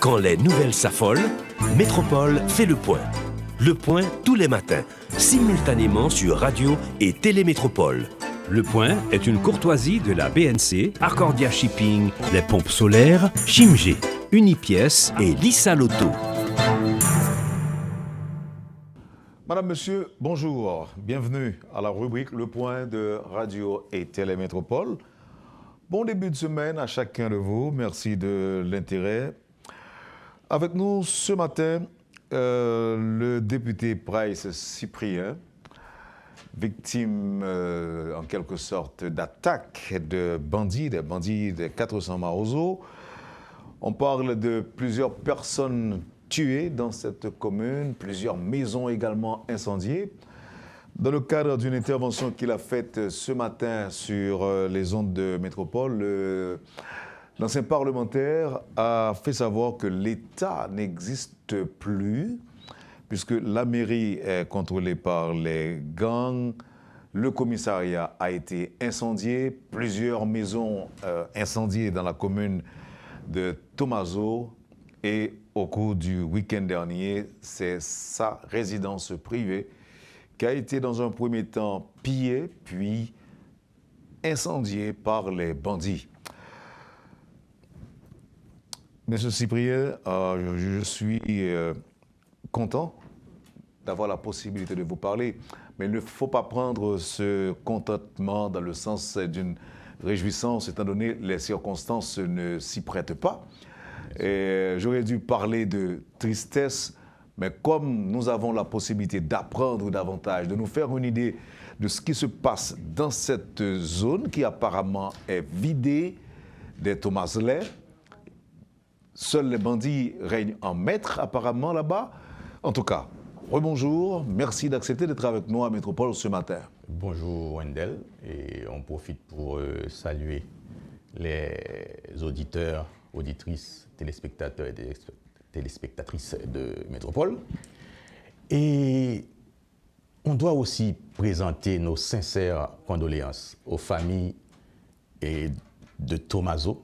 Quand les nouvelles s'affolent, Métropole fait le point. Le point tous les matins, simultanément sur Radio et Télémétropole. Le point est une courtoisie de la BNC, Arcordia Shipping, les pompes solaires, Chimgé, Unipièces et Lissa Lotto. Madame, Monsieur, bonjour. Bienvenue à la rubrique Le Point de Radio et Télémétropole. Bon début de semaine à chacun de vous. Merci de l'intérêt. Avec nous ce matin, le député Price Cyprien, victime en quelque sorte d'attaques de bandits, des bandits des 400 Maozo. On parle de plusieurs personnes tuées dans cette commune, plusieurs maisons également incendiées. Dans le cadre d'une intervention qu'il a faite ce matin sur les ondes de Métropole, l'ancien parlementaire a fait savoir que l'État n'existe plus, puisque la mairie est contrôlée par les gangs, le commissariat a été incendié, plusieurs maisons incendiées dans la commune de Thomazo, et au cours du week-end dernier, c'est sa résidence privée qui a été dans un premier temps pillée, puis incendiée par les bandits. Monsieur Cyprien, je suis content d'avoir la possibilité de vous parler, mais il ne faut pas prendre ce contentement dans le sens d'une réjouissance, étant donné les circonstances ne s'y prêtent pas. J'aurais dû parler de tristesse, mais comme nous avons la possibilité d'apprendre davantage, de nous faire une idée de ce qui se passe dans cette zone qui apparemment est vidée des Thomazelais, seuls les bandits règnent en maître apparemment là-bas. En tout cas, rebonjour, merci d'accepter d'être avec nous à Métropole ce matin. Bonjour Wendell, et on profite pour saluer les auditeurs, auditrices, téléspectateurs et téléspectatrices de Métropole. Et on doit aussi présenter nos sincères condoléances aux familles de Thomazo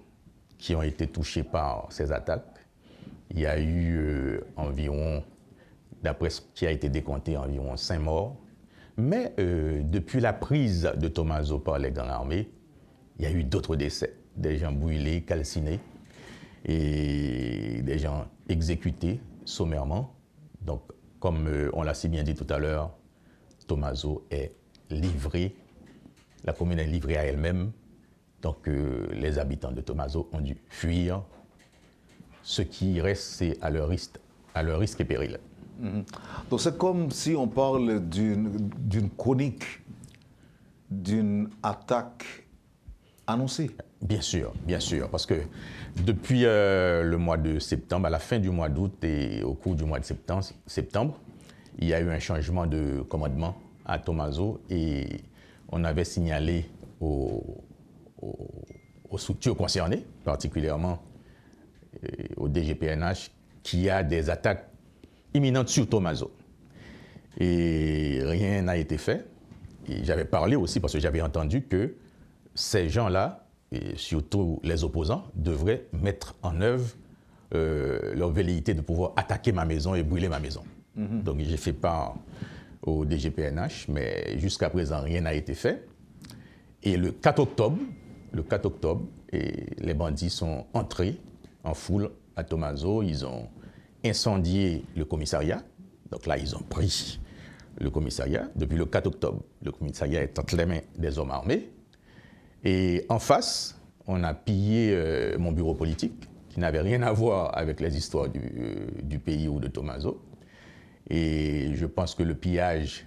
qui ont été touchées par ces attaques. Il y a eu environ, d'après ce qui a été décompté, environ 5 morts. Mais depuis la prise de Thomazo par les gangs armés, il y a eu d'autres décès, des gens brûlés, calcinés, et des gens exécutés sommairement. Donc, comme on l'a si bien dit tout à l'heure, Thomazo est livré, la commune est livrée à elle-même. Donc, les habitants de Thomazo ont dû fuir. Ce qui reste, c'est à leur risque et péril. Mm-hmm. Donc, c'est comme si on parle d'une chronique, d'une attaque annoncée. Bien sûr, parce que depuis le mois de septembre, à la fin du mois d'août et au cours du mois de septembre, il y a eu un changement de commandement à Thomazo et on avait signalé aux structures concernées, particulièrement au DGPNH, qu'il y a des attaques imminentes sur Thomazo. Et rien n'a été fait. Et j'avais parlé aussi parce que j'avais entendu que ces gens-là, et surtout les opposants, devraient mettre en œuvre leur velléité de pouvoir attaquer ma maison et brûler ma maison. Mm-hmm. Donc j'ai fait part au DGPNH, mais jusqu'à présent, rien n'a été fait. Et le 4 octobre, les bandits sont entrés en foule à Thomazo. Ils ont incendié le commissariat. Donc là, ils ont pris le commissariat. Depuis le 4 octobre, le commissariat est entre les mains des hommes armés. Et en face, on a pillé mon bureau politique, qui n'avait rien à voir avec les histoires du pays ou de Thomazo. Et je pense que le pillage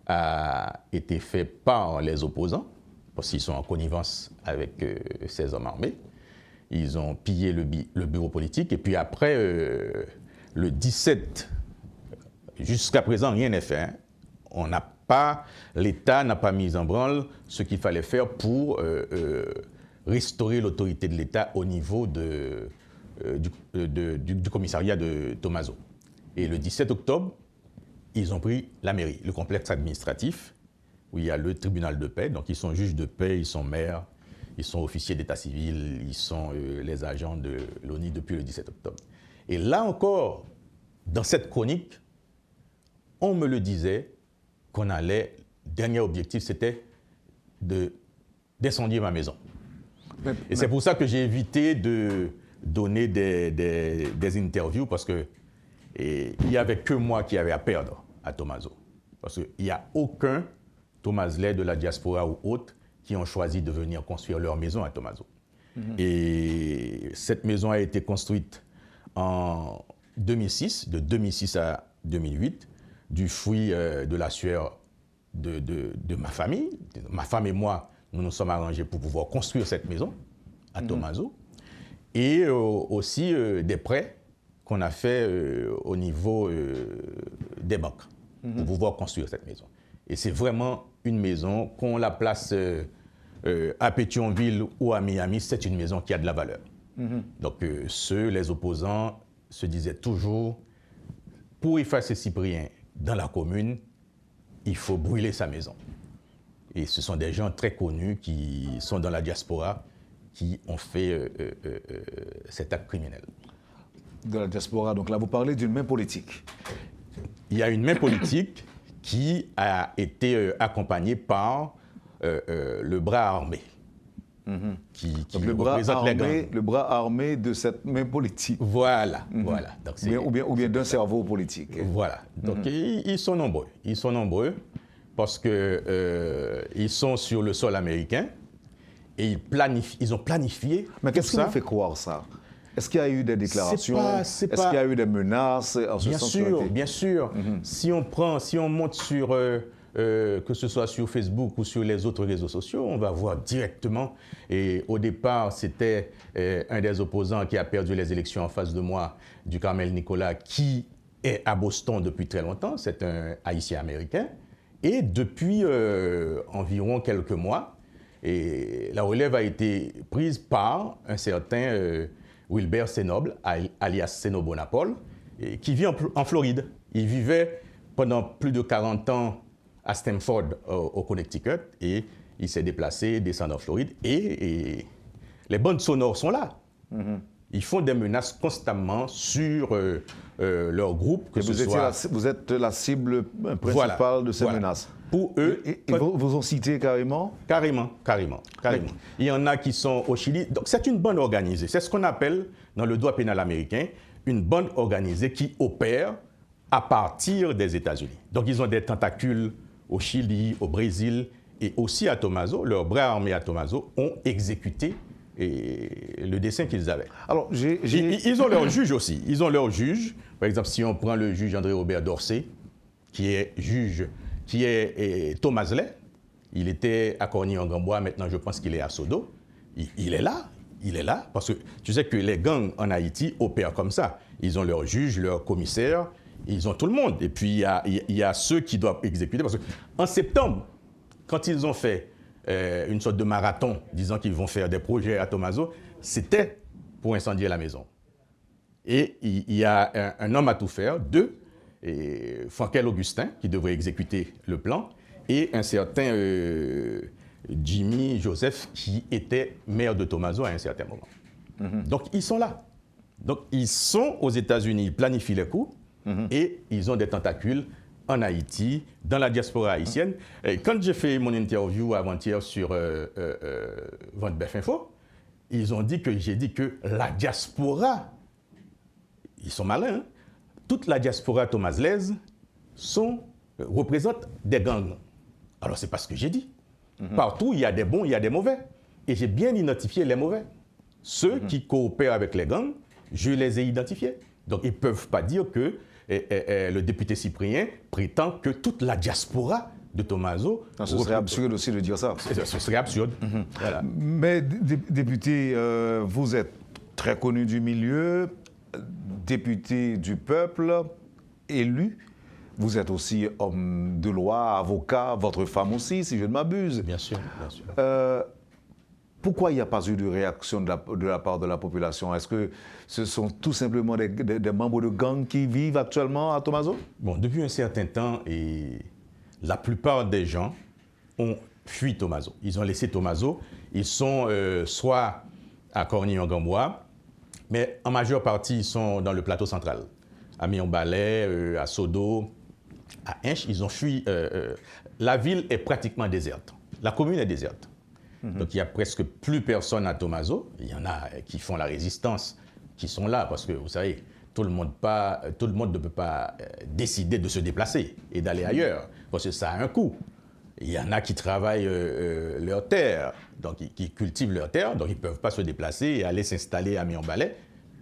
a été fait par les opposants, parce qu'ils sont en connivence avec ces hommes armés. Ils ont pillé le bureau politique. Et puis après, le 17, jusqu'à présent, rien n'est fait. Hein. L'État n'a pas mis en branle ce qu'il fallait faire pour restaurer l'autorité de l'État au niveau du commissariat de Thomazo. Et le 17 octobre, ils ont pris la mairie, le complexe administratif, où il y a le tribunal de paix. Donc ils sont juges de paix, ils sont maires, ils sont officiers d'état civil, ils sont les agents de l'ONI depuis le 17 octobre. Et là encore, dans cette chronique, on me le disait qu'on allait, le dernier objectif, c'était d'incendier ma maison. Et c'est pour ça que j'ai évité de donner des interviews, parce qu'il n'y avait que moi qui avait à perdre à Thomaso. Parce qu'il n'y a aucun Thomaslais de la diaspora ou autre qui ont choisi de venir construire leur maison à Thomaso. Et cette maison a été construite en 2006, de 2006 à 2008, du fruit de la sueur de ma famille. Ma femme et moi, nous nous sommes arrangés pour pouvoir construire cette maison à Thomaso. Et aussi des prêts qu'on a fait au niveau des banques pour pouvoir construire cette maison. Et c'est vraiment une maison, qu'on la place à Pétionville ou à Miami, c'est une maison qui a de la valeur. Donc les opposants se disaient toujours, pour effacer Cyprien dans la commune, il faut brûler sa maison. Et ce sont des gens très connus qui sont dans la diaspora qui ont fait cet acte criminel. De la diaspora, donc là vous parlez d'une main politique. Il y a une main politique qui a été accompagnée par le bras armé. Qui le bras armé de cette main politique. Voilà, voilà. Donc ou bien d'un cerveau politique. Voilà. Donc ils sont nombreux. Ils sont nombreux parce qu'ils sont sur le sol américain et ils ont planifié. Mais qu'est-ce qui vous fait croire ça? Est-ce qu'il y a eu des déclarations? Est-ce qu'il y a eu des menaces en ce sens? Bien sûr. Si on monte sur, que ce soit sur Facebook ou sur les autres réseaux sociaux, on va voir directement. Et au départ, c'était un des opposants qui a perdu les élections en face de moi, du Carmel Nicolas, qui est à Boston depuis très longtemps. C'est un Haïtien-Américain. Et depuis environ quelques mois, et la relève a été prise par un certain Wilbert Senoble, alias Seno Bonapole, qui vit en Floride. Il vivait pendant plus de 40 ans à Stamford, au Connecticut, et il s'est déplacé, descend en Floride, et les bandes sonores sont là. Ils font des menaces constamment sur leur groupe. Vous êtes la cible principale de ces menaces. Pour eux... Ils vous ont cité carrément? Carrément. Il y en a qui sont au Chili. Donc c'est une bande organisée. C'est ce qu'on appelle, dans le droit pénal américain, une bande organisée qui opère à partir des États-Unis. Donc ils ont des tentacules au Chili, au Brésil et aussi à Thomaso. Leurs bras armés à Thomaso ont exécuté le dessein qu'ils avaient. Alors, ils ont leurs juges aussi. Ils ont leurs juges. Par exemple, si on prend le juge André-Robert Dorsey, qui est juge, qui est Thomaslais, il était à Corny-en-Gambois, maintenant je pense qu'il est à Sodo. Il est là, parce que tu sais que les gangs en Haïti opèrent comme ça. Ils ont leurs juges, leurs commissaires, ils ont tout le monde. Et puis il y a ceux qui doivent exécuter. Parce qu'en septembre, quand ils ont fait une sorte de marathon, disant qu'ils vont faire des projets à Thomaso, c'était pour incendier la maison. Et il y a un homme à tout faire, Frankel Augustin, qui devrait exécuter le plan, et un certain Jimmy Joseph, qui était maire de Thomaso à un certain moment. Donc ils sont là. Donc ils sont aux États-Unis, ils planifient les coups, et ils ont des tentacules en Haïti, dans la diaspora haïtienne. Et quand j'ai fait mon interview avant-hier sur Vente Info, ils ont dit que j'ai dit que la diaspora, ils sont malins, hein? Toute la diaspora thomaslaise représente des gangs. Alors c'est pas ce que j'ai dit. Partout, il y a des bons, il y a des mauvais. Et j'ai bien identifié les mauvais. Ceux qui coopèrent avec les gangs, je les ai identifiés. Donc ils ne peuvent pas dire que le député Cyprien prétend que toute la diaspora de Thomaso... Non, ce serait absurde aussi de dire ça. Ce serait absurde. Voilà. Mais député, vous êtes très connu du milieu, député du peuple, élu. Vous êtes aussi homme de loi, avocat, votre femme aussi, si je ne m'abuse. Bien sûr, bien sûr. Pourquoi il n'y a pas eu de réaction de la part de la population? Est-ce que ce sont tout simplement des membres de gangs qui vivent actuellement à Thomaso? Bon, depuis un certain temps, la plupart des gens ont fui Thomaso. Ils ont laissé Thomaso. Ils sont soit à Corny-en-Gambois, Mais en majeure partie, ils sont dans le plateau central. À Mion-Balais, à Sodo, à Hinche, ils ont fui. La ville est pratiquement déserte. La commune est déserte. Donc il n'y a presque plus personne à Thomazo. Il y en a qui font la résistance, qui sont là, parce que vous savez, tout le monde ne peut pas décider de se déplacer et d'aller ailleurs, parce que ça a un coût. Il y en a qui travaillent leur terre, donc qui cultivent leur terre, donc ils ne peuvent pas se déplacer et aller s'installer à Mion-Balais.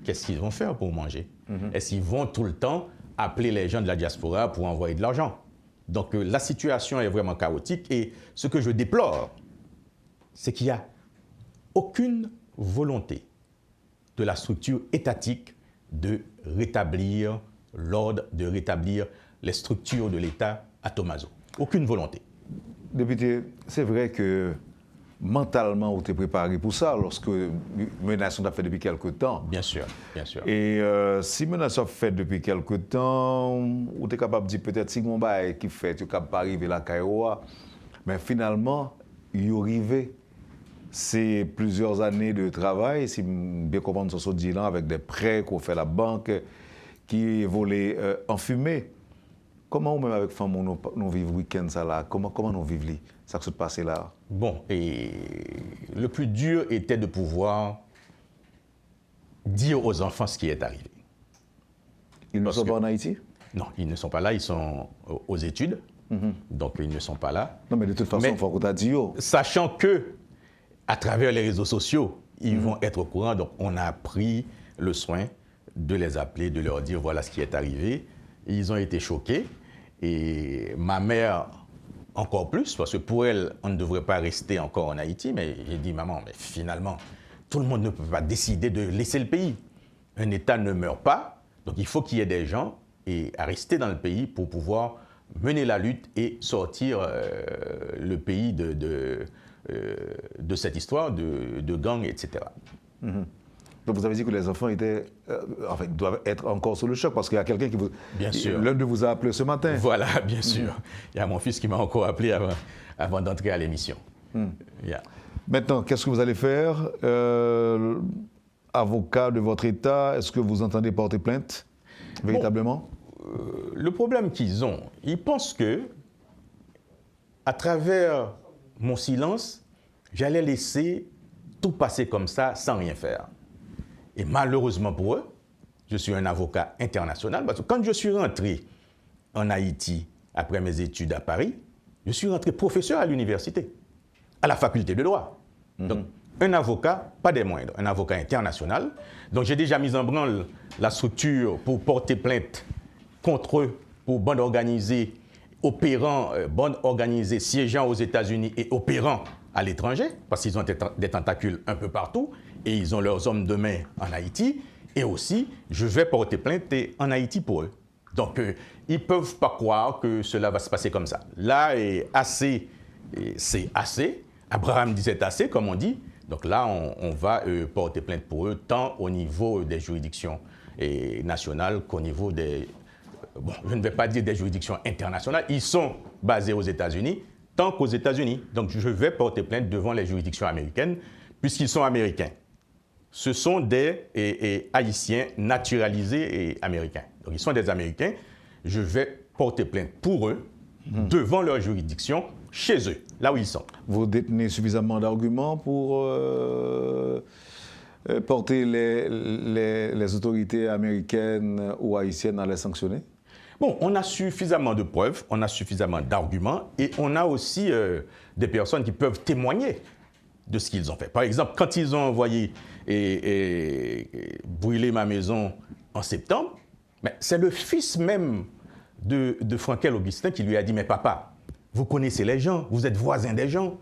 Qu'est-ce qu'ils vont faire pour manger? Est-ce qu'ils vont tout le temps appeler les gens de la diaspora pour envoyer de l'argent? Donc la situation est vraiment chaotique et ce que je déplore, c'est qu'il n'y a aucune volonté de la structure étatique de rétablir l'ordre, de rétablir les structures de l'État à Thomazo. Aucune volonté. Député, c'est vrai que mentalement, vous êtes préparé pour ça lorsque menace a fait depuis quelque temps. Bien sûr, bien sûr. Et si menace a fait depuis quelque temps, vous êtes capable de dire peut-être si mon bail qui fait, vous êtes capable d'arriver à la Caïroa, mais finalement, il est arrivé. C'est plusieurs années de travail, si je bien comprendre ce dit là, avec des prêts qu'on fait à la banque, qui est volé en fumée. Comment, même avec femme, nous vivons le week-end, ça là? Comment nous vivons ça qui se passe là? Bon, et le plus dur était de pouvoir dire aux enfants ce qui est arrivé. Ils ne sont pas en Haïti? Non, ils ne sont pas là, ils sont aux études, donc ils ne sont pas là. Non, mais de toute façon, il faut qu'on t'a dit. Sachant que, à travers les réseaux sociaux, ils vont être au courant, donc on a pris le soin de les appeler, de leur dire voilà ce qui est arrivé. Ils ont été choqués et ma mère encore plus, parce que pour elle, on ne devrait pas rester encore en Haïti, mais j'ai dit maman, mais finalement, tout le monde ne peut pas décider de laisser le pays. Un État ne meurt pas, donc il faut qu'il y ait des gens à rester dans le pays pour pouvoir mener la lutte et sortir le pays de cette histoire de gangs, etc. Donc vous avez dit que les enfants doivent être encore sous le choc parce qu'il y a quelqu'un qui vous... Bien sûr. L'un de vous a appelé ce matin. Voilà, bien sûr. Il y a mon fils qui m'a encore appelé avant d'entrer à l'émission. Yeah. Maintenant, qu'est-ce que vous allez faire? Avocat de votre État, est-ce que vous entendez porter plainte véritablement? Le problème qu'ils ont, ils pensent que, à travers mon silence, j'allais laisser tout passer comme ça sans rien faire. Et malheureusement pour eux, je suis un avocat international parce que quand je suis rentré en Haïti après mes études à Paris, je suis rentré professeur à l'université, à la faculté de droit. Donc, un avocat, pas des moindres, un avocat international. Donc, j'ai déjà mis en branle la structure pour porter plainte contre eux pour bande organisée, bande organisée siégeant aux États-Unis et opérant à l'étranger, parce qu'ils ont des tentacules un peu partout, et ils ont leurs hommes de main en Haïti, et aussi, je vais porter plainte en Haïti pour eux. Donc, ils ne peuvent pas croire que cela va se passer comme ça. Là, c'est assez. Abraham disait assez, comme on dit. Donc là, on va porter plainte pour eux, tant au niveau des juridictions nationales qu'au niveau des... Bon, je ne vais pas dire des juridictions internationales. Ils sont basés aux États-Unis, tant qu'aux États-Unis. Donc, je vais porter plainte devant les juridictions américaines, puisqu'ils sont américains. Ce sont des Haïtiens naturalisés et américains. Donc, ils sont des Américains. Je vais porter plainte pour eux, devant leur juridiction, chez eux, là où ils sont. Vous détenez suffisamment d'arguments pour porter les autorités américaines ou haïtiennes à les sanctionner? Bon, on a suffisamment de preuves, on a suffisamment d'arguments et on a aussi des personnes qui peuvent témoigner de ce qu'ils ont fait. Par exemple, quand ils ont envoyé brûler ma maison en septembre, c'est le fils même de Frankel Augustin qui lui a dit « Mais papa, vous connaissez les gens, vous êtes voisin des gens,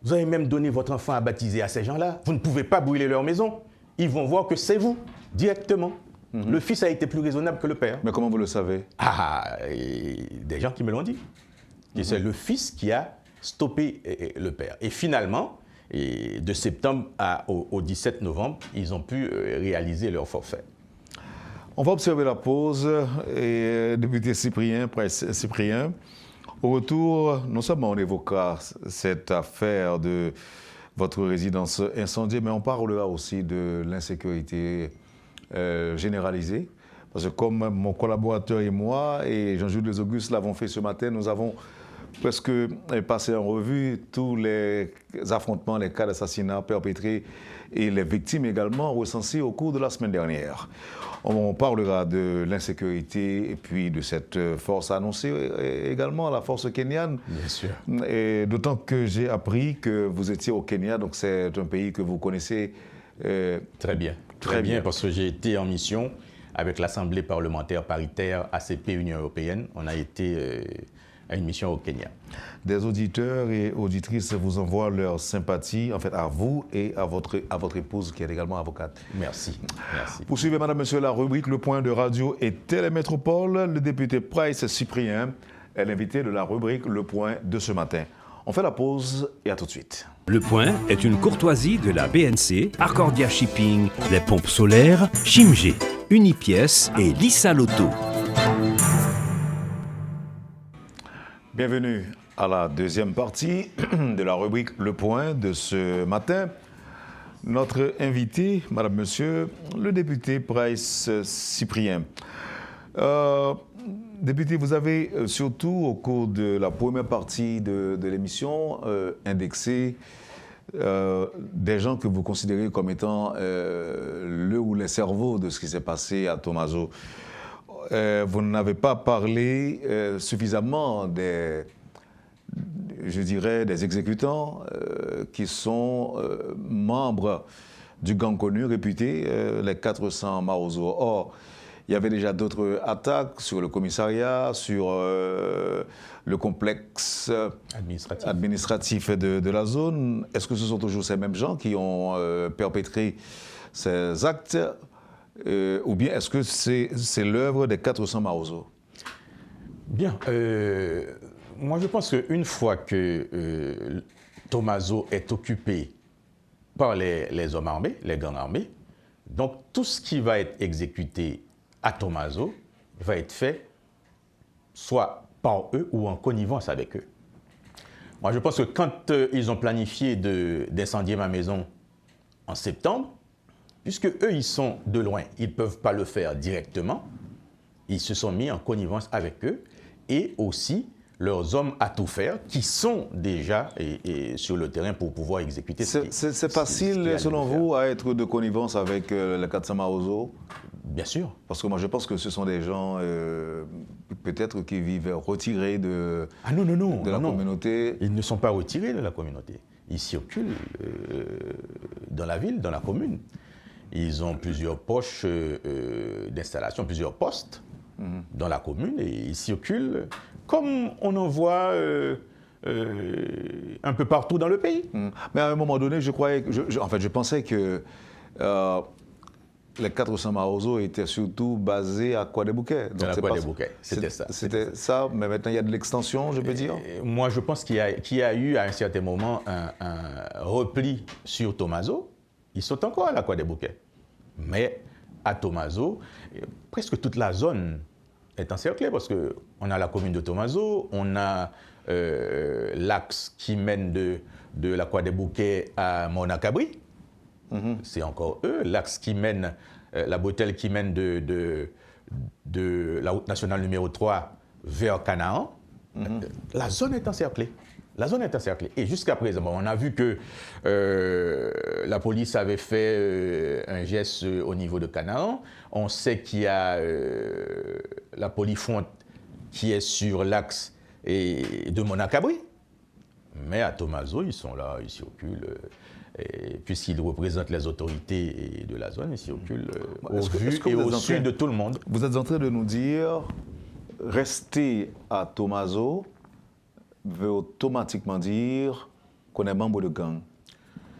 vous avez même donné votre enfant à baptiser à ces gens-là, vous ne pouvez pas brûler leur maison, ils vont voir que c'est vous, directement. » Le fils a été plus raisonnable que le père. Mais comment vous le savez? Des gens qui me l'ont dit. Et c'est le fils qui a stoppé le père. Et finalement, de septembre au 17 novembre, ils ont pu réaliser leur forfait. On va observer la pause. Et député Cyprien, Prince Cyprien, au retour, non seulement on évoquera cette affaire de votre résidence incendiée, mais on parlera aussi de l'insécurité généralisée. Parce que comme mon collaborateur et moi, et Jean-Jules Auguste l'avons fait ce matin, nous avons presque passé en revue tous les affrontements, les cas d'assassinat perpétrés et les victimes également recensées au cours de la semaine dernière. On parlera de l'insécurité et puis de cette force annoncée également, la force kenyane. Bien sûr. Et d'autant que j'ai appris que vous étiez au Kenya, donc c'est un pays que vous connaissez très bien. Très bien, parce que j'ai été en mission avec l'Assemblée parlementaire paritaire ACP Union européenne. On a été à une mission au Kenya. Des auditeurs et auditrices vous envoient leur sympathie, en fait, à vous et à votre épouse, qui est également avocate. Merci. Merci. Poursuivez, Madame, Monsieur, la rubrique Le Point de Radio et Télémétropole. Le député Price Cyprien est l'invité de la rubrique Le Point de ce matin. On fait la pause et à tout de suite. Le Point est une courtoisie de la BNC, Accordia Shipping, les pompes solaires, Chimgé, Unipièce et Lissa Loto. Bienvenue à la deuxième partie de la rubrique Le Point de ce matin. Notre invité, Madame, Monsieur, le député Price Cyprien. Député, vous avez surtout au cours de la première partie de l'émission indexé des gens que vous considérez comme étant le ou les cerveaux de ce qui s'est passé à Thomaso. Vous n'avez pas parlé suffisamment des exécutants qui sont membres du gang connu, réputé, les 400 Maozo. Or, il y avait déjà d'autres attaques sur le commissariat, sur le complexe administratif de la zone. Est-ce que ce sont toujours ces mêmes gens qui ont perpétré ces actes ou bien est-ce que c'est l'œuvre des 400 Maozo? Bien. Moi, je pense qu'une fois que Thomaso est occupé par les hommes armés, les gangs armés, donc tout ce qui va être exécuté à Thomaso va être fait soit par eux ou en connivence avec eux. Moi, je pense que quand ils ont planifié d'incendier ma maison en septembre, puisque eux, ils sont de loin, ils ne peuvent pas le faire directement, ils se sont mis en connivence avec eux et aussi leurs hommes à tout faire qui sont déjà sur le terrain pour pouvoir exécuter c'est facile, selon vous, à être de connivence avec les 400 Maozo? Bien sûr. Parce que moi, je pense que ce sont des gens, peut-être, qui vivent retirés de la communauté. Ils ne sont pas retirés de la communauté. Ils circulent dans la ville, dans la commune. Ils ont plusieurs poches d'installation, plusieurs postes dans la commune et ils circulent comme on en voit un peu partout dans le pays. Mais à un moment donné, je pensais que les 400 Maozo étaient surtout basés à Kouadébouké. Dans la Kouadébouké, c'était ça. C'était ça, mais maintenant il y a de l'extension, je peux dire. Moi, je pense qu'il y a eu à un certain moment un repli sur Thomaso. Ils sont encore à la Kouadébouké. Mais à Thomaso, presque toute la zone est encerclée parce qu'on a la commune de Thomaso, on a l'axe qui mène de la Kouadébouké à Monacabri. C'est encore eux. L'axe qui mène, la bretelle qui mène de la route nationale numéro 3 vers Canaan. La zone est encerclée. La zone est encerclée. Et jusqu'à présent, on a vu que la police avait fait un geste au niveau de Canaan. On sait qu'il y a la Polyfonte qui est sur l'axe de Monacabri. Mais à Thomaso, ils sont là, ils circulent. Puisqu'ils représentent les autorités de la zone, ils circulent au vu et au su de tout le monde. Vous êtes en train de nous dire, rester à Thomaso veut automatiquement dire qu'on est membre de gang.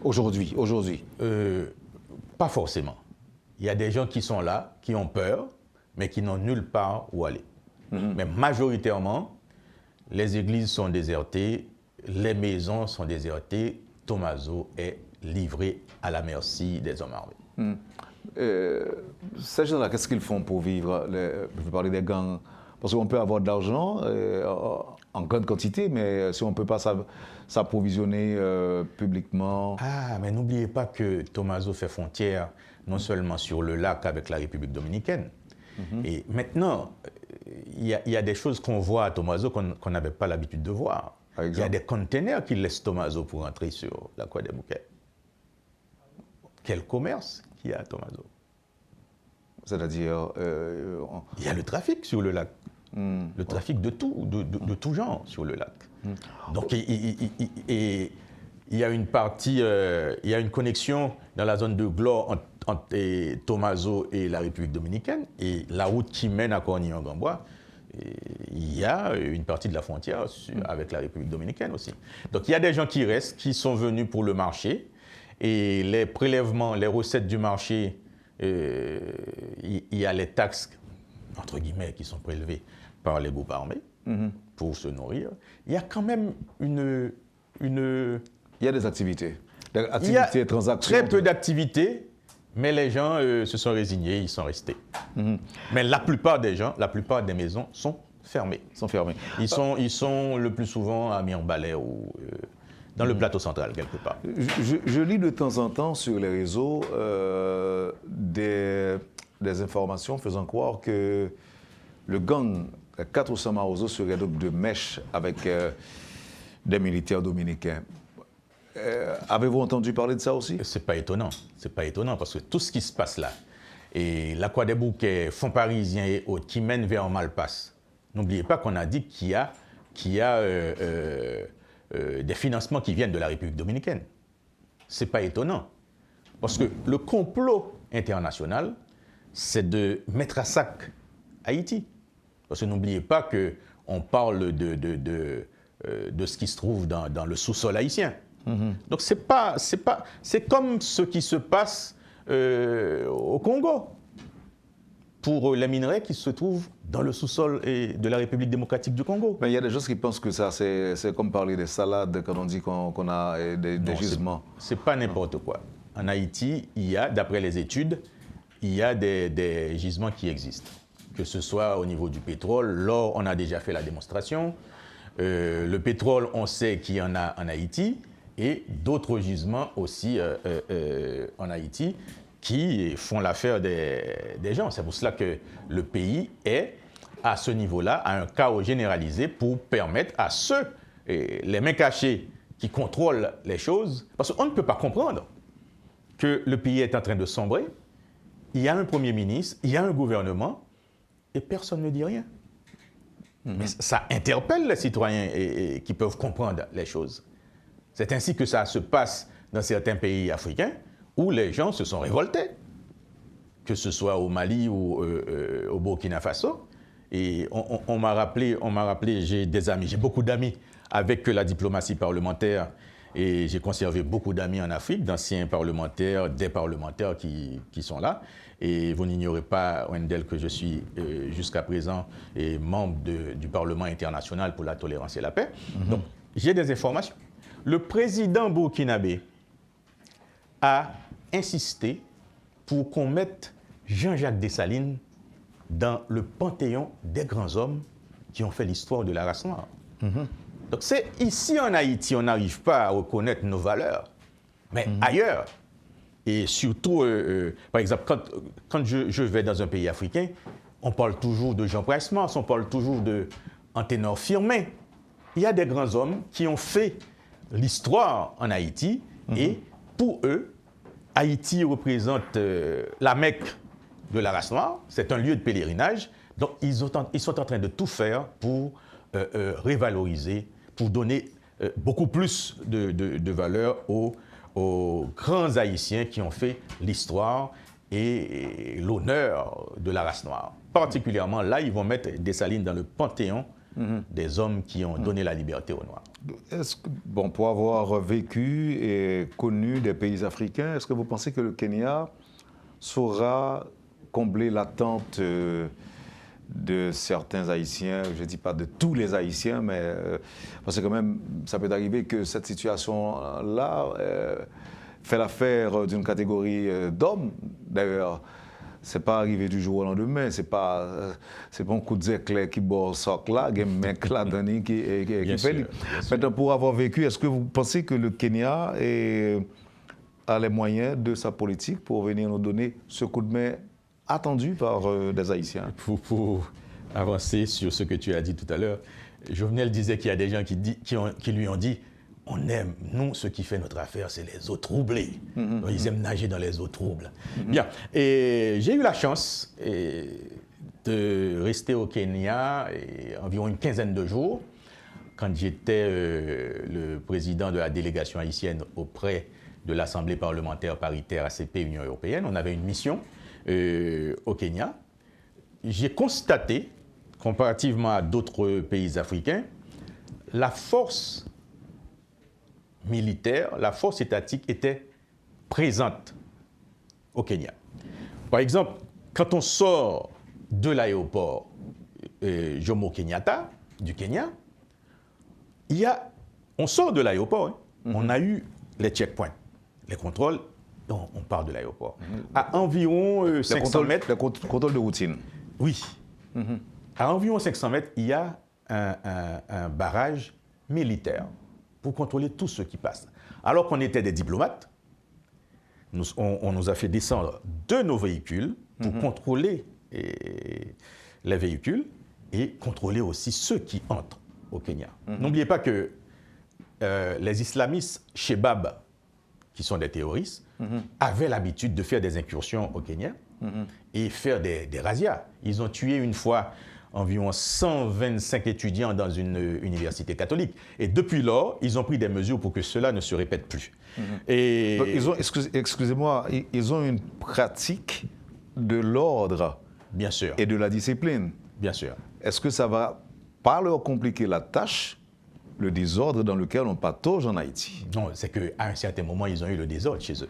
Aujourd'hui. Pas forcément. Il y a des gens qui sont là, qui ont peur, mais qui n'ont nulle part où aller. Mais majoritairement, les églises sont désertées, les maisons sont désertées, Thomaso est livré à la merci des hommes armés. Ces gens-là, qu'est-ce qu'ils font pour vivre? Je vais parler des gangs. Parce qu'on peut avoir de l'argent en grande quantité, mais si on ne peut pas s'approvisionner publiquement. Ah, mais n'oubliez pas que Tomaso fait frontière non seulement sur le lac avec la République dominicaine. Et maintenant, il y a des choses qu'on voit à Tomaso qu'on n'avait pas l'habitude de voir. Il y a des containers qui laissent Tomaso pour entrer sur la Croix des Bouquets. Quel commerce qu'il y a à Tomaso? C'est-à-dire... Il y a le trafic sur le lac. Le trafic de tout genre sur le lac. Donc, il y a une partie, il y a une connexion dans la zone de Glore entre Tomaso et la République dominicaine, et la route qui mène à Cornillon-Gambois, il y a une partie de la frontière avec la République dominicaine aussi. Donc il y a des gens qui restent, qui sont venus pour le marché, et les prélèvements, les recettes du marché, il y a les taxes, entre guillemets, qui sont prélevées par les groupes armés pour se nourrir. Il y a quand même une... Il y a des activités. Activités, transactions. Très peu d'activités, mais les gens se sont résignés, ils sont restés. Mais la plupart des gens, la plupart des maisons sont fermées. Ils sont le plus souvent à Mirebalais ou dans le plateau central, quelque part. Je lis de temps en temps sur les réseaux des informations faisant croire que le gang 400 Maozo serait donc de mèche avec des militaires dominicains. Avez-vous entendu parler de ça aussi? C'est pas étonnant, parce que tout ce qui se passe là, et la Croix des Bouquets, Fonds Parisien et autres, qui mènent vers Malpasse, n'oubliez pas qu'on a dit qu'il y a des financements qui viennent de la République dominicaine. C'est pas étonnant, parce que le complot international, c'est de mettre à sac Haïti. Parce que n'oubliez pas qu'on parle de ce qui se trouve dans le sous-sol haïtien. Donc c'est comme ce qui se passe au Congo pour les minerais qui se trouvent dans le sous-sol de la République démocratique du Congo. Mais il y a des gens qui pensent que ça, c'est comme parler des salades quand on dit qu'on a des gisements. C'est pas n'importe quoi. En Haïti, il y a, d'après les études, il y a des gisements qui existent. Que ce soit au niveau du pétrole, l'or, on a déjà fait la démonstration. Le pétrole, on sait qu'il y en a en Haïti. Et d'autres gisements aussi en Haïti qui font l'affaire des gens. C'est pour cela que le pays est à ce niveau-là, à un chaos généralisé pour permettre à ceux, les mains cachées, qui contrôlent les choses, parce qu'on ne peut pas comprendre que le pays est en train de sombrer. Il y a un Premier ministre, il y a un gouvernement, et personne ne dit rien. Mais ça interpelle les citoyens qui peuvent comprendre les choses. C'est ainsi que ça se passe dans certains pays africains où les gens se sont révoltés, que ce soit au Mali ou au Burkina Faso. Et on m'a rappelé, j'ai des amis, j'ai beaucoup d'amis avec la diplomatie parlementaire, et j'ai conservé beaucoup d'amis en Afrique, d'anciens parlementaires, des parlementaires qui sont là. Et vous n'ignorez pas, Wendell, que je suis jusqu'à présent membre du Parlement international pour la tolérance et la paix. Donc, j'ai des informations. Le président burkinabé a insisté pour qu'on mette Jean-Jacques Dessalines dans le panthéon des grands hommes qui ont fait l'histoire de la race noire. Donc c'est ici en Haïti, on n'arrive pas à reconnaître nos valeurs, mais ailleurs. Et surtout, par exemple, quand je vais dans un pays africain, on parle toujours de Jean Price-Mars, on parle toujours d'Anténor Firmin. Il y a des grands hommes qui ont fait l'histoire en Haïti, et pour eux, Haïti représente la Mecque de la race noire, c'est un lieu de pèlerinage, donc ils sont en train de tout faire pour révaloriser, pour donner beaucoup plus de valeur aux grands Haïtiens qui ont fait l'histoire et l'honneur de la race noire. Particulièrement là, ils vont mettre Dessalines dans le panthéon des hommes qui ont donné la liberté aux Noirs. Bon, pour avoir vécu et connu des pays africains, est-ce que vous pensez que le Kenya saura combler l'attente de certains Haïtiens, je ne dis pas de tous les Haïtiens, mais parce que quand même, ça peut arriver que cette situation-là fait l'affaire d'une catégorie d'hommes. D'ailleurs, c'est pas arrivé du jour au lendemain. C'est pas un coup d'éclair qui bord soc là, il y a un mec là donné qui fait. Maintenant, pour avoir vécu, est-ce que vous pensez que le Kenya a les moyens de sa politique pour venir nous donner ce coup de main attendu par des Haïtiens? Pour avancer sur ce que tu as dit tout à l'heure, Jovenel disait qu'il y a des gens qui lui ont dit « On aime, nous, ce qui fait notre affaire, c'est les eaux troublées. Donc, ils aiment nager dans les eaux troubles. Bien, et j'ai eu la chance de rester au Kenya environ une quinzaine de jours, quand j'étais le président de la délégation haïtienne auprès de l'Assemblée parlementaire paritaire ACP Union européenne. On avait une mission au Kenya. J'ai constaté, comparativement à d'autres pays africains, la force militaire, la force étatique était présente au Kenya. Par exemple, quand on sort de l'aéroport Jomo Kenyatta, du Kenya, on sort de l'aéroport, on a eu les checkpoints, les contrôles, on part de l'aéroport. À environ 500 mètres... Les contrôles de routine. Oui. À environ 500 mètres, il y a un barrage militaire pour contrôler tout ce qui passe. Alors qu'on était des diplomates, on nous a fait descendre de nos véhicules pour contrôler les véhicules et contrôler aussi ceux qui entrent au Kenya. N'oubliez pas que les islamistes Shebab, qui sont des terroristes, avaient l'habitude de faire des incursions au Kenya et faire des razzias. Ils ont tué une fois environ 125 étudiants dans une université catholique. Et depuis lors, ils ont pris des mesures pour que cela ne se répète plus. Et donc, excusez-moi, ils ont une pratique de l'ordre bien sûr. Et de la discipline. Bien sûr. Est-ce que ça va pas leur compliquer la tâche, le désordre dans lequel on patauge en Haïti? Non, c'est qu'à un certain moment, ils ont eu le désordre chez eux.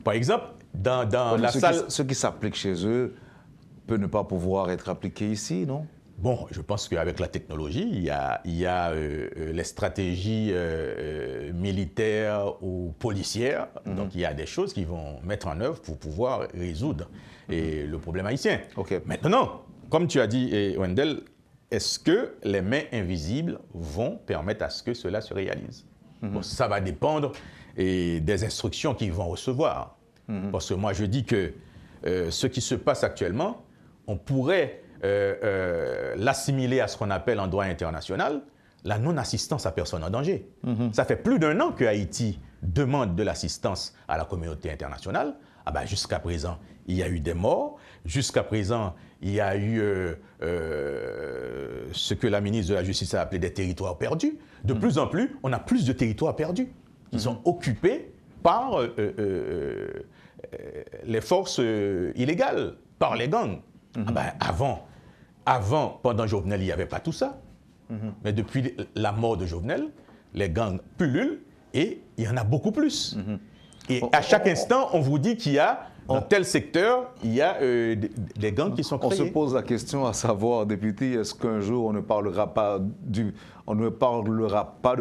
Par exemple, dans la salle... Ce qui s'applique chez eux peut ne pas pouvoir être appliqué ici, non? Bon, je pense qu'avec la technologie, il y a les stratégies militaires ou policières. Donc, il y a des choses qu'ils vont mettre en œuvre pour pouvoir résoudre le problème haïtien. Okay. Maintenant, comme tu as dit, Wendell, est-ce que les mains invisibles vont permettre à ce que cela se réalise? Bon, ça va dépendre des instructions qu'ils vont recevoir. Parce que moi, je dis que ce qui se passe actuellement, on pourrait l'assimiler à ce qu'on appelle en droit international la non-assistance à personne en danger. Ça fait plus d'1 an que Haïti demande de l'assistance à la communauté internationale. Ah ben, jusqu'à présent, il y a eu des morts. Jusqu'à présent, il y a eu ce que la ministre de la Justice a appelé des territoires perdus. De plus en plus, on a plus de territoires perdus qui sont occupés par les forces illégales, par les gangs. Ah ben, avant, pendant Jovenel, il n'y avait pas tout ça. Mais depuis la mort de Jovenel, les gangs pullulent et il y en a beaucoup plus. Et à chaque instant, on vous dit qu'il y a, dans tel secteur, il y a des gangs qui sont créés. On se pose la question à savoir, député, est-ce qu'un jour on ne parlera pas de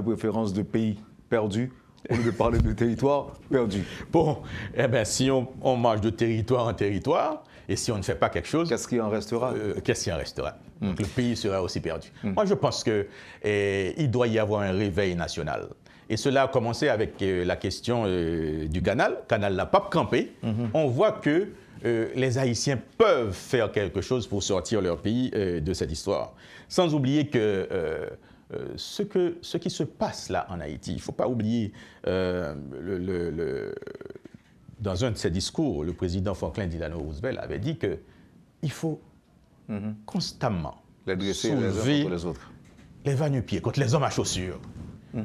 préférence de pays perdus au lieu de parler de territoire perdu? Bon, eh bien, si on marche de territoire en territoire, et si on ne fait pas quelque chose... Qu'est-ce qui en restera? Qu'est-ce qui en restera? Donc, le pays sera aussi perdu. Moi, je pense qu'il doit y avoir un réveil national. Et cela a commencé avec la question du canal la Pape Campé. On voit que les Haïtiens peuvent faire quelque chose pour sortir leur pays de cette histoire. Sans oublier que ce qui se passe là en Haïti, il ne faut pas oublier, dans un de ses discours, le président Franklin Delano Roosevelt avait dit qu'il faut constamment soulever les va-nu-pieds contre les hommes à chaussures.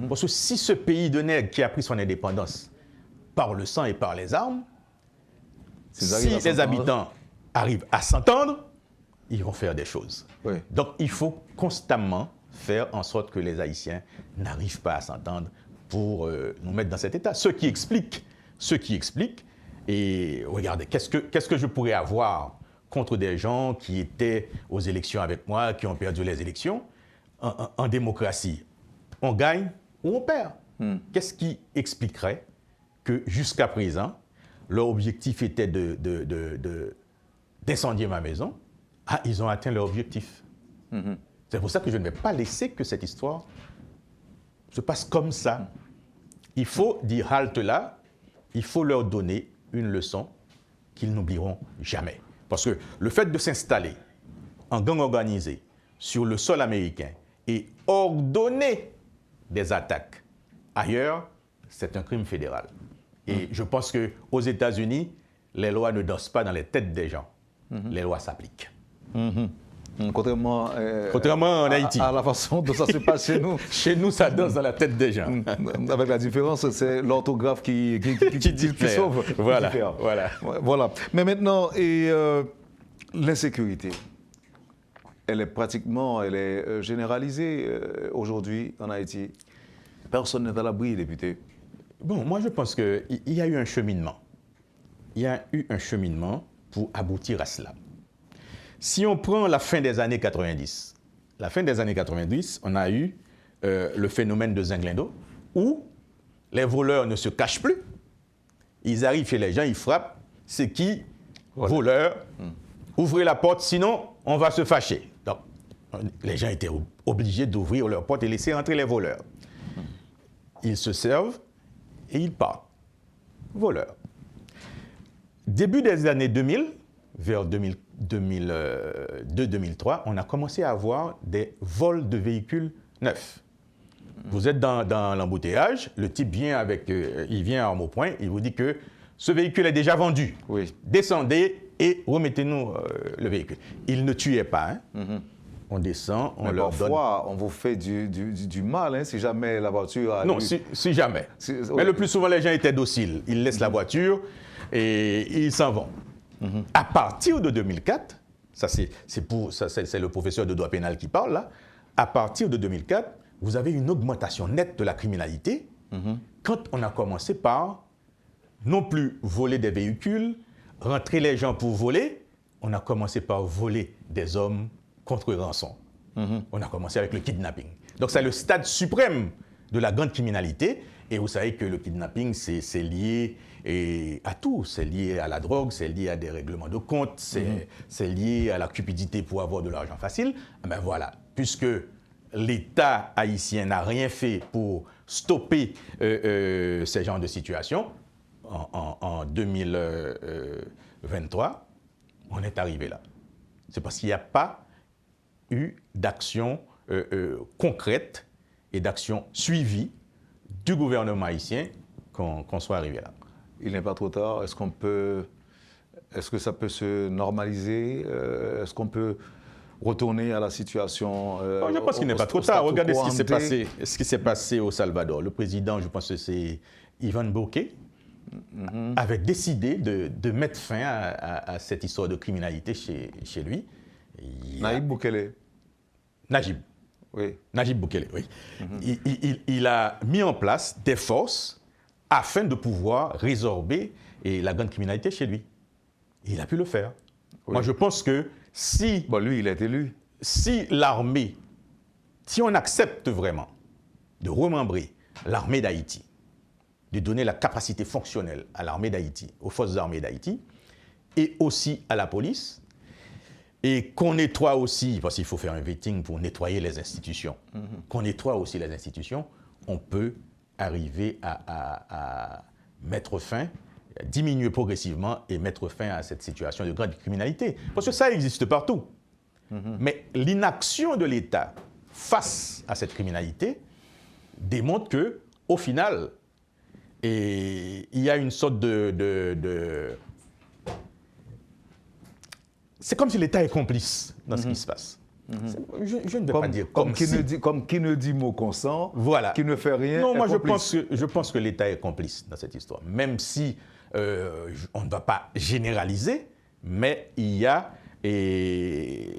Parce que si ce pays de nègres qui a pris son indépendance par le sang et par les armes, si les habitants arrivent à s'entendre, ils vont faire des choses. Oui. Donc il faut constamment faire en sorte que les Haïtiens n'arrivent pas à s'entendre pour nous mettre dans cet état. Ce qui explique, et regardez, qu'est-ce que je pourrais avoir contre des gens qui étaient aux élections avec moi, qui ont perdu les élections? En démocratie, on gagne ou on perd. Qu'est-ce qui expliquerait que jusqu'à présent, leur objectif était de d'incendier ma maison, ils ont atteint leur objectif. C'est pour ça que je ne vais pas laisser que cette histoire se passe comme ça. Il faut dire halte là, il faut leur donner une leçon qu'ils n'oublieront jamais. Parce que le fait de s'installer en gang organisé sur le sol américain et ordonner des attaques ailleurs, c'est un crime fédéral. Et je pense qu'aux États-Unis, les lois ne dansent pas dans les têtes des gens. Les lois s'appliquent. Contrairement en Haïti. À la façon dont ça se passe chez nous. Chez nous, ça danse dans la tête des gens. Avec la différence, c'est l'orthographe qui sauve. Voilà, qui voilà. Mais maintenant, l'insécurité, elle est généralisée aujourd'hui en Haïti. Personne n'est à l'abri, député. Bon, moi je pense qu'il y a eu un cheminement. Il y a eu un cheminement pour aboutir à cela. Si on prend la fin des années 90, on a eu le phénomène de Zinglindo, où les voleurs ne se cachent plus. Ils arrivent chez les gens, ils frappent. C'est qui? Voleur. Ouvrez la porte, sinon on va se fâcher. Donc, les gens étaient obligés d'ouvrir leur porte et laisser entrer les voleurs. Ils se servent et ils partent. Voleurs. Début des années 2000, vers 2002-2003, on a commencé à avoir des vols de véhicules neufs. Vous êtes dans l'embouteillage, le type vient il vient à un point, il vous dit que ce véhicule est déjà vendu. Oui. Descendez et remettez-nous le véhicule. Il ne tuait pas. On descend, on leur donne... Parfois, on vous fait du mal, si jamais la voiture a... Non, si jamais. Mais le plus souvent, les gens étaient dociles. Ils laissent la voiture et ils s'en vont. À partir de 2004, c'est le professeur de droit pénal qui parle là, à partir de 2004, vous avez une augmentation nette de la criminalité quand on a commencé par non plus voler des véhicules, rentrer les gens pour voler, on a commencé par voler des hommes contre rançon. On a commencé avec le kidnapping. Donc c'est le stade suprême de la grande criminalité. Et vous savez que le kidnapping, c'est lié à tout. C'est lié à la drogue, c'est lié à des règlements de compte, c'est lié à la cupidité pour avoir de l'argent facile. Ben voilà, puisque l'État haïtien n'a rien fait pour stopper ces genres de situations, en 2023, on est arrivé là. C'est parce qu'il n'y a pas eu d'action concrète et d'action suivie du gouvernement haïtien qu'on soit arrivé là. Il n'est pas trop tard. Est-ce que ça peut se normaliser? Est-ce qu'on peut retourner à la situation je pense qu'il n'est pas trop tard. Regardez ce qui s'est passé au Salvador. Le président, je pense que c'est Ivan Bokeh, avait décidé de mettre fin à cette histoire de criminalité chez lui. Nayib Bukele. Najib. Oui. Najib Bukele, oui. Il a mis en place des forces afin de pouvoir résorber la grande criminalité chez lui. Il a pu le faire. Oui. Moi, je pense que si... Bon, lui, il a été élu. Si l'armée, si on accepte vraiment de remembrer l'armée d'Haïti, de donner la capacité fonctionnelle à l'armée d'Haïti, aux forces armées d'Haïti, et aussi à la police, et qu'on nettoie aussi, parce qu'il faut faire un vetting pour nettoyer les institutions, qu'on nettoie aussi les institutions, on peut arriver à mettre fin, diminuer progressivement et mettre fin à cette situation de grande criminalité. Parce que ça existe partout. Mais l'inaction de l'État face à cette criminalité démontre qu'au final, il y a une sorte de... C'est comme si l'État est complice dans ce qui se passe. Je ne vais pas dire comme si... Comme qui ne dit mot consent, voilà. Qui ne fait rien. Non, moi je pense que l'État est complice dans cette histoire. Même si on ne va pas généraliser, mais il y a des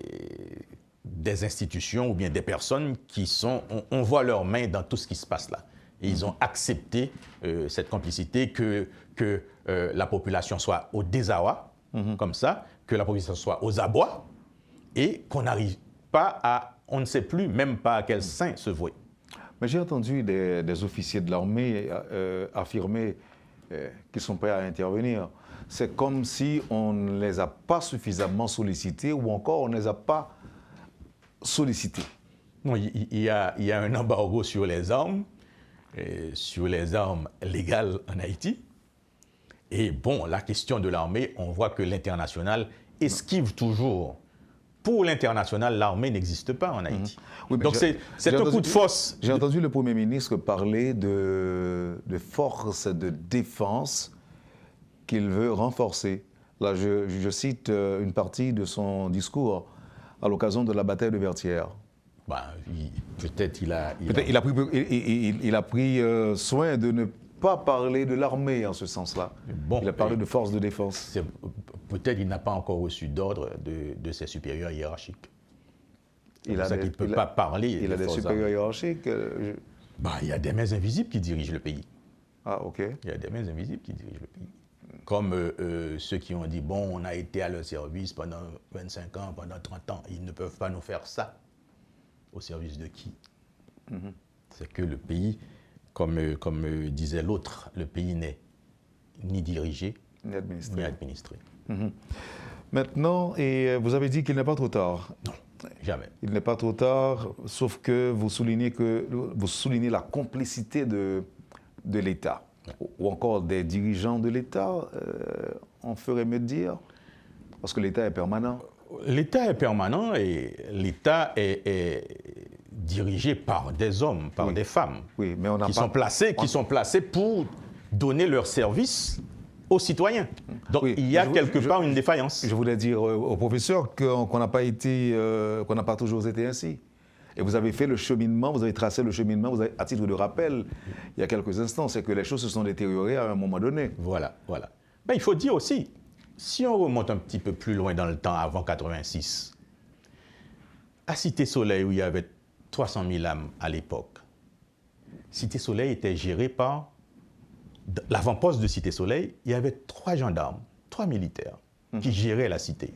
institutions ou bien des personnes qui sont... On voit leurs mains dans tout ce qui se passe là. Et ils ont accepté cette complicité, que la population soit au désarroi, comme ça, que la population soit aux abois, et qu'on n'arrive pas à... On ne sait plus même pas à quel sein se vouer. Mais j'ai entendu des officiers de l'armée affirmer qu'ils sont prêts à intervenir. c'est comme si on ne les a pas suffisamment sollicités ou encore on ne les a pas sollicités. Non, il y a un embargo sur les armes légales en Haïti. Et bon, la question de l'armée, on voit que l'international esquive toujours. Pour l'international, l'armée n'existe pas en Haïti. Oui, donc c'est un coup de force. J'ai entendu le Premier ministre parler de forces de défense qu'il veut renforcer. Là, je cite une partie de son discours à l'occasion de la bataille de Vertières. Ben, peut-être il a pris soin de ne pas parler de l'armée en ce sens-là. Bon, il a parlé de forces de défense. Peut-être il n'a pas encore reçu d'ordre de ses supérieurs hiérarchiques. Il ne peut pas parler. Il a des supérieurs hiérarchiques. Il y a des mains invisibles qui dirigent le pays. Ah, ok. Il y a des mains invisibles qui dirigent le pays. Comme ceux qui ont dit, bon, on a été à leur service pendant 25 ans, pendant 30 ans. Ils ne peuvent pas nous faire ça. Au service de qui? C'est que le pays, comme disait l'autre, le pays n'est ni dirigé, ni administré. Maintenant, et vous avez dit qu'il n'est pas trop tard. Non, jamais. Il n'est pas trop tard, sauf que vous soulignez la complicité de l'État, ou encore des dirigeants de l'État, on ferait mieux de dire, parce que l'État est permanent. L'État est permanent et l'État est dirigé par des hommes, par des femmes, oui, mais qui sont placés pour donner leur service aux citoyens. Donc il y a quelque part une défaillance. Je voulais dire au professeur qu'on n'a pas toujours été ainsi. Et vous avez fait le cheminement, vous avez tracé le cheminement, à titre de rappel, il y a quelques instants, c'est que les choses se sont détériorées à un moment donné. Voilà. Il faut dire aussi, si on remonte un petit peu plus loin dans le temps, avant 86, à Cité Soleil, où il y avait 300 000 âmes à l'époque, Cité Soleil était gérée par l'avant-poste de Cité Soleil. Il y avait 3 gendarmes, 3 militaires qui géraient la cité.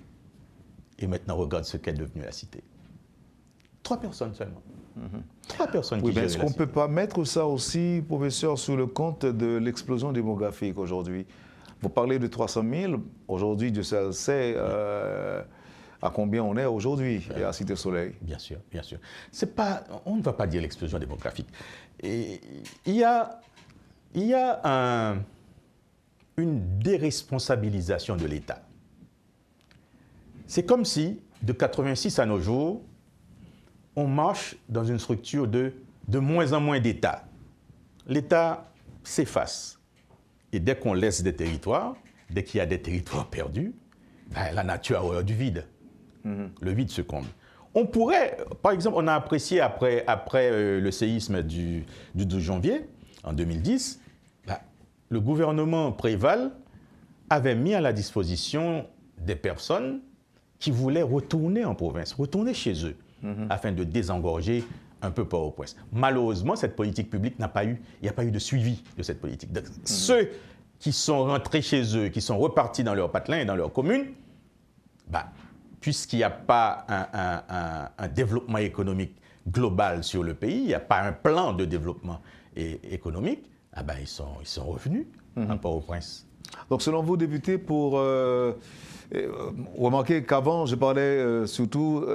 Et maintenant, regarde ce qu'est devenue la cité. 3 personnes seulement. 3 personnes qui géraient la cité. Est-ce qu'on ne peut pas mettre ça aussi, professeur, sous le compte de l'explosion démographique aujourd'hui? Vous parlez de 300 000. Aujourd'hui, Dieu seul sait à combien on est aujourd'hui à Cité Soleil. Bien sûr. On ne va pas dire l'explosion démographique. Et il y a une déresponsabilisation de l'État. C'est comme si, de 86 à nos jours, on marche dans une structure de moins en moins d'État. L'État s'efface. Et dès qu'on laisse des territoires, dès qu'il y a des territoires perdus, la nature a horreur du vide. Le vide se comble. On pourrait, par exemple, on a apprécié après le séisme du 12 janvier, en 2010, le gouvernement Préval avait mis à la disposition des personnes qui voulaient retourner en province, retourner chez eux, afin de désengorger un peu Port-au-Prince. Malheureusement, cette politique publique il n'y a pas eu de suivi de cette politique. Donc, ceux qui sont rentrés chez eux, qui sont repartis dans leur patelin et dans leur commune, puisqu'il n'y a pas un développement économique global sur le pays, il n'y a pas un plan de développement économique, ils sont revenus à Port-au-Prince. Donc, selon vous, député, pour remarquez qu'avant, je parlais surtout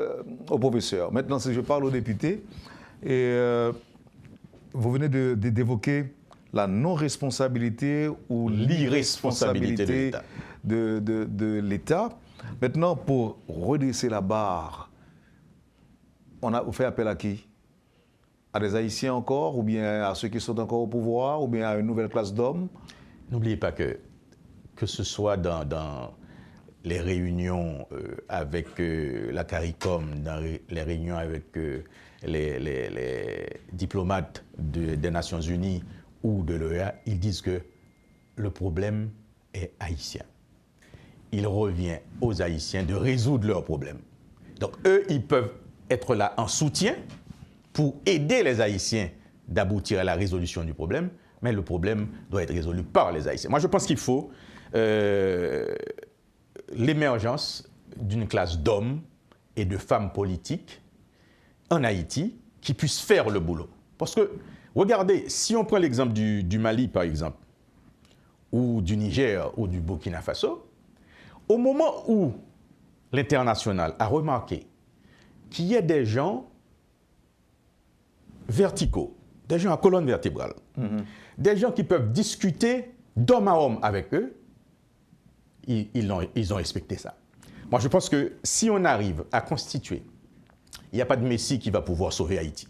aux professeurs. Maintenant, si je parle aux députés, et vous venez d'évoquer la non-responsabilité ou l'irresponsabilité de l'État. Maintenant, pour redresser la barre, on fait appel à qui? À des Haïtiens encore, ou bien à ceux qui sont encore au pouvoir, ou bien à une nouvelle classe d'hommes? N'oubliez pas que ce soit dans les réunions avec la CARICOM, dans les réunions avec les diplomates des Nations Unies ou de l'OEA, ils disent que le problème est haïtien. Il revient aux Haïtiens de résoudre leurs problèmes. Donc eux, ils peuvent être là en soutien pour aider les Haïtiens d'aboutir à la résolution du problème, mais le problème doit être résolu par les Haïtiens. Moi, je pense qu'il faut l'émergence d'une classe d'hommes et de femmes politiques en Haïti qui puissent faire le boulot. Parce que, regardez, si on prend l'exemple du Mali, par exemple, ou du Niger ou du Burkina Faso, au moment où l'international a remarqué qu'il y a des gens verticaux, des gens à colonne vertébrale, des gens qui peuvent discuter d'homme à homme avec eux, ils ont respecté ça. Moi, je pense que si on arrive à constituer, il n'y a pas de messie qui va pouvoir sauver Haïti.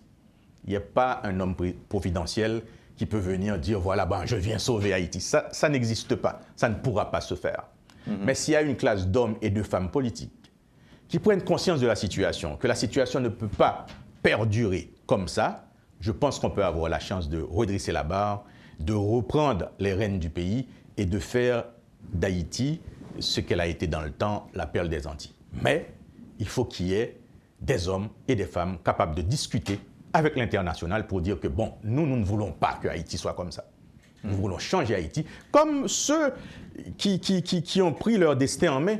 Il n'y a pas un homme providentiel qui peut venir dire, voilà, ben, je viens sauver Haïti. Ça n'existe pas. Ça ne pourra pas se faire. Mais s'il y a une classe d'hommes et de femmes politiques qui prennent conscience de la situation, que la situation ne peut pas perdurer comme ça, je pense qu'on peut avoir la chance de redresser la barre, de reprendre les rênes du pays et de faire d'Haïti ce qu'elle a été dans le temps, la perle des Antilles. Mais il faut qu'il y ait des hommes et des femmes capables de discuter avec l'international pour dire que, bon, nous ne voulons pas que Haïti soit comme ça. Nous voulons changer Haïti, comme ceux qui ont pris leur destin en main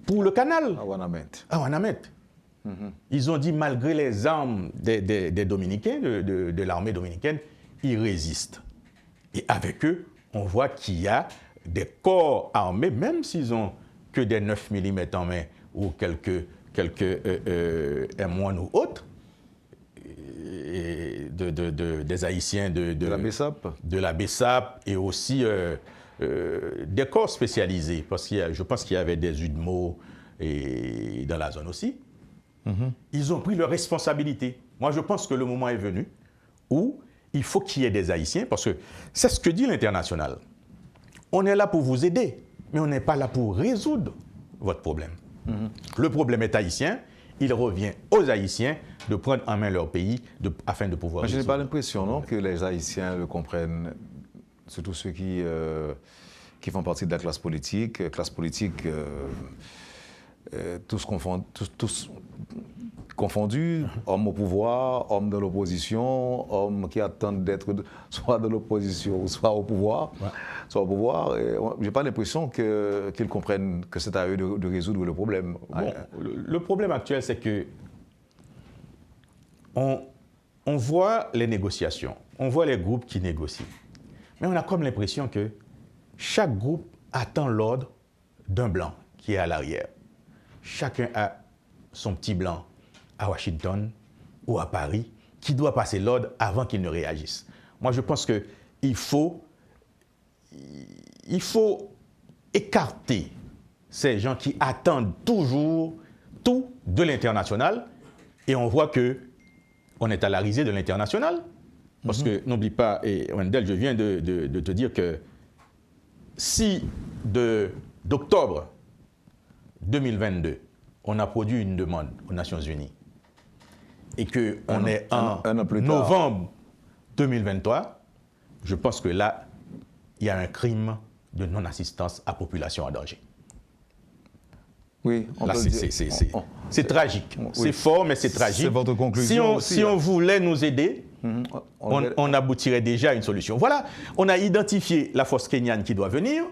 pour le canal. À Ouanamet. Ils ont dit, malgré les armes des Dominicains, de l'armée dominicaine, ils résistent. Et avec eux, on voit qu'il y a des corps armés, même s'ils n'ont que des 9 mm en main ou quelques M1 ou autres, des Haïtiens de la BESAP et aussi des corps spécialisés, parce que je pense qu'il y avait des UDMO dans la zone aussi. Ils ont pris leurs responsabilités. Moi, je pense que le moment est venu où il faut qu'il y ait des Haïtiens, parce que c'est ce que dit l'international. On est là pour vous aider, mais on n'est pas là pour résoudre votre problème. Le problème est haïtien. Il revient aux Haïtiens de prendre en main leur pays afin de pouvoir... Mais je n'ai pas l'impression, non, que les Haïtiens le comprennent, surtout ceux qui font partie de la classe politique. Tous confondus, hommes au pouvoir, hommes de l'opposition, hommes qui attendent d'être soit de l'opposition, soit au pouvoir. Je n'ai pas l'impression qu'ils comprennent que c'est à eux de résoudre le problème. Bon, le problème actuel, c'est que on voit les négociations, on voit les groupes qui négocient. Mais on a comme l'impression que chaque groupe attend l'ordre d'un blanc qui est à l'arrière. Chacun a son petit blanc à Washington ou à Paris qui doit passer l'ordre avant qu'il ne réagisse. Moi, je pense qu'il faut écarter ces gens qui attendent toujours tout de l'international et on voit qu'on est à la risée de l'international. Parce que, n'oublie pas, et Wendell, je viens de te dire que si d'octobre 2022, on a produit une demande aux Nations Unies et qu'on est en novembre 2023, je pense que là, il y a un crime de non-assistance à population en danger. Oui, là, c'est tragique. Oui. C'est fort, mais c'est tragique. C'est votre conclusion. Si on voulait nous aider, on aboutirait déjà à une solution. Voilà, on a identifié la force kenyane qui doit venir.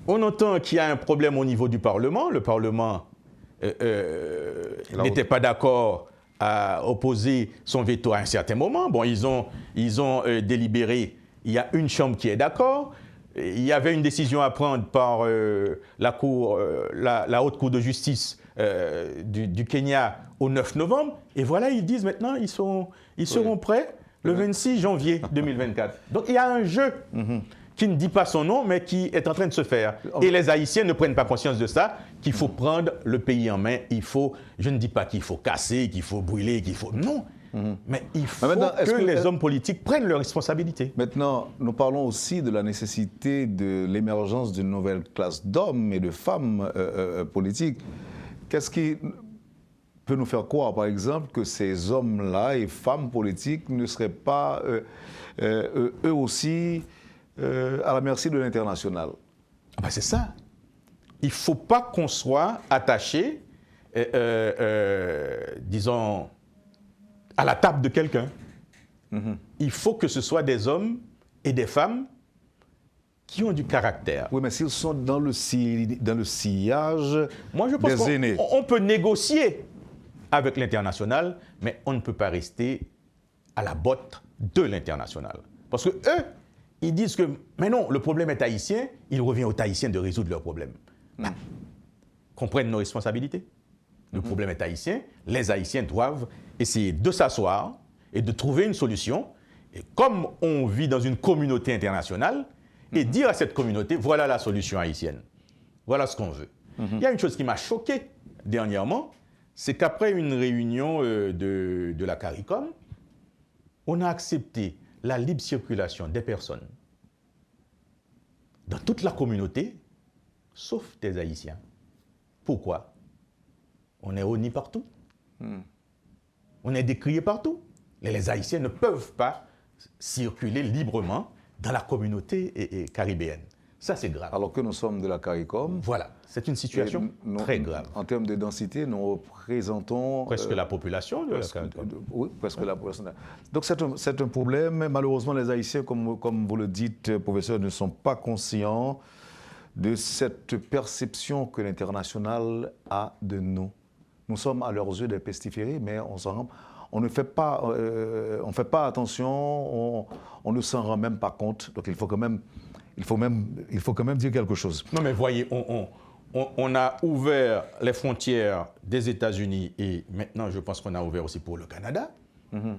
On entend qu'il y a un problème au niveau du Parlement. Le Parlement n'était pas d'accord à opposer son veto à un certain moment. Bon, ils ont délibéré. Il y a une chambre qui est d'accord. Il y avait une décision à prendre par la Haute Cour de justice du Kenya au 9 novembre. Et voilà, ils disent maintenant ils seront prêts le 26 janvier 2024. Donc il y a un jeu qui ne dit pas son nom, mais qui est en train de se faire. Et les Haïtiens ne prennent pas conscience de ça, qu'il faut prendre le pays en main. Je ne dis pas qu'il faut casser, qu'il faut brûler, qu'il faut... Non. Mais il faut que les hommes politiques prennent leurs responsabilités. Maintenant, nous parlons aussi de la nécessité de l'émergence d'une nouvelle classe d'hommes et de femmes politiques. Qu'est-ce qui peut nous faire croire, par exemple, que ces hommes-là et femmes politiques ne seraient pas eux aussi à la merci de l'international? Ah ben c'est ça. Il ne faut pas qu'on soit attaché, disons, à la table de quelqu'un. Il faut que ce soit des hommes et des femmes qui ont du caractère. Oui, mais s'ils sont dans le sillage Moi, je pense des aînés. On peut négocier avec l'international, mais on ne peut pas rester à la botte de l'international. Parce que eux, ils disent que, mais non, le problème est haïtien, il revient aux Haïtiens de résoudre leurs problèmes. Qu'on prenne nos responsabilités. Le problème est haïtien, les Haïtiens doivent essayer de s'asseoir et de trouver une solution. Et comme on vit dans une communauté internationale, et dire à cette communauté, voilà la solution haïtienne. Voilà ce qu'on veut. Il y a une chose qui m'a choqué dernièrement, c'est qu'après une réunion de la CARICOM, on a accepté la libre circulation des personnes dans toute la communauté, sauf des Haïtiens. Pourquoi? On est honnis partout. On est décriés partout. Les Haïtiens ne peuvent pas circuler librement dans la communauté caribéenne. Ça, c'est grave. Alors que nous sommes de la CARICOM. Voilà, c'est une situation très grave. En termes de densité, nous représentons... Presque la population de la CARICOM. Oui, presque la population. Donc c'est un problème. Malheureusement, les Haïtiens, comme vous le dites, professeur, ne sont pas conscients de cette perception que l'international a de nous. Nous sommes à leurs yeux des pestiférés, mais on ne fait pas, on fait pas attention, on ne s'en rend même pas compte. Donc il faut quand même dire quelque chose. Non, mais voyez, on a ouvert les frontières des États-Unis et maintenant, je pense qu'on a ouvert aussi pour le Canada,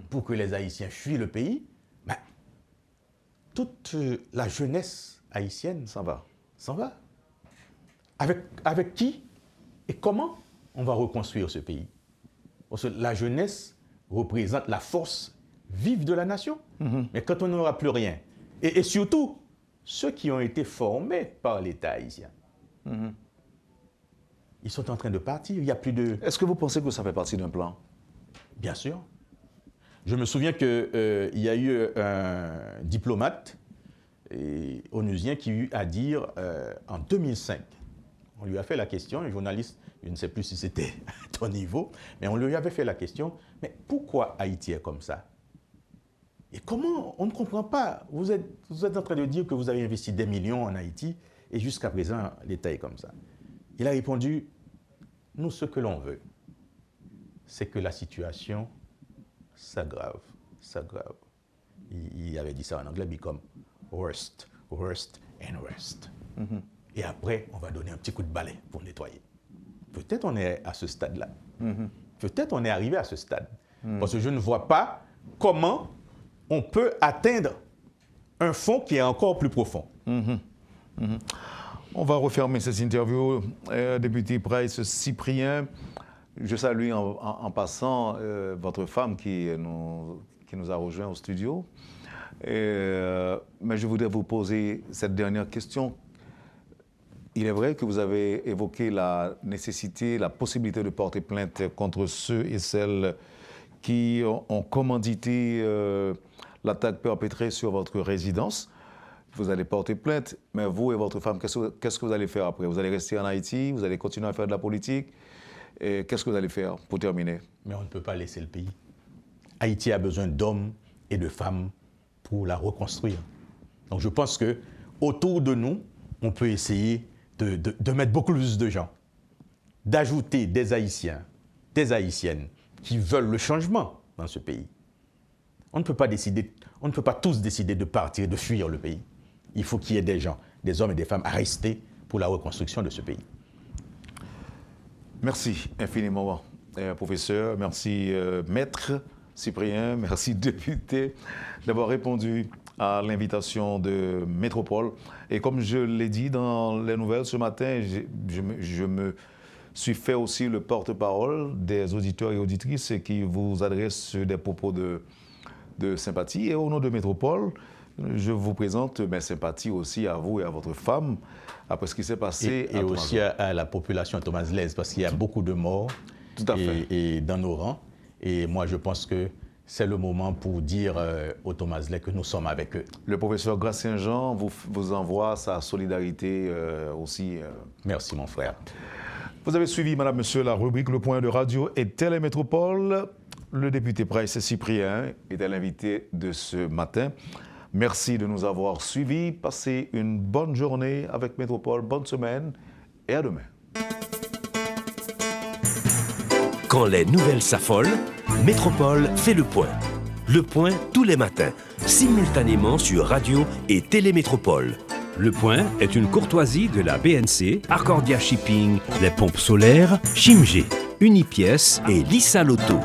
pour que les Haïtiens fuient le pays. Mais toute la jeunesse haïtienne s'en va. Avec qui et comment on va reconstruire ce pays? Parce que la jeunesse représente la force vive de la nation. Mais quand on n'aura plus rien, et surtout, ceux qui ont été formés par l'État haïtien, ils sont en train de partir. Il n'y a plus de... Est-ce que vous pensez que ça fait partie d'un plan? Bien sûr. Je me souviens qu'il y a eu un diplomate onusien qui eut à dire en 2005, on lui a fait la question, un journaliste, je ne sais plus si c'était à ton niveau, mais on lui avait fait la question, mais pourquoi Haïti est comme ça? Et comment? On ne comprend pas. Vous êtes en train de dire que vous avez investi des millions en Haïti et jusqu'à présent, l'État est comme ça. Il a répondu, nous, ce que l'on veut, c'est que la situation s'aggrave. Il avait dit ça en anglais, become worst and worst. Et après, on va donner un petit coup de balai pour nettoyer. Peut-être on est à ce stade-là. Peut-être on est arrivé à ce stade. Parce que je ne vois pas comment on peut atteindre un fond qui est encore plus profond. On va refermer cette interview. Député Price Cyprien, je salue en passant votre femme qui nous a rejoint au studio. Mais je voudrais vous poser cette dernière question. Il est vrai que vous avez évoqué la nécessité, la possibilité de porter plainte contre ceux et celles qui ont commandité l'attaque perpétrée sur votre résidence. Vous allez porter plainte, mais vous et votre femme, qu'est-ce que vous allez faire après? Vous allez rester en Haïti? Vous allez continuer à faire de la politique? Et qu'est-ce que vous allez faire pour terminer? Mais on ne peut pas laisser le pays. Haïti a besoin d'hommes et de femmes pour la reconstruire. Donc je pense que autour de nous, on peut essayer de mettre beaucoup plus de gens, d'ajouter des Haïtiens, des Haïtiennes qui veulent le changement dans ce pays. On ne peut pas tous décider de partir, de fuir le pays. Il faut qu'il y ait des gens, des hommes et des femmes à rester pour la reconstruction de ce pays. Merci infiniment, professeur. Merci, maître Cyprien. Merci, député, d'avoir répondu à l'invitation de Métropole. Et comme je l'ai dit dans les nouvelles ce matin, je me suis fait aussi le porte-parole des auditeurs et auditrices qui vous adressent des propos de sympathie. Et au nom de Métropole, je vous présente mes sympathies aussi à vous et à votre femme après ce qui s'est passé et aussi à la population thomaslaise, parce qu'il y a beaucoup de morts et dans nos rangs. Et moi, je pense que c'est le moment pour dire aux Thomaslais que nous sommes avec eux. Le professeur Gracien-Jean vous envoie sa solidarité aussi. Merci, mon frère. Vous avez suivi, madame, monsieur, la rubrique Le Point de Radio et Télémétropole. Le député Price Cyprien était l'invité de ce matin. Merci de nous avoir suivis. Passez une bonne journée avec Métropole. Bonne semaine et à demain. Quand les nouvelles s'affolent, Métropole fait le point. Le Point tous les matins, simultanément sur Radio et Télémétropole. Le Point est une courtoisie de la BNC, Arcordia Shipping, les pompes solaires, Chimgé, Unipièce et Lissa Loto.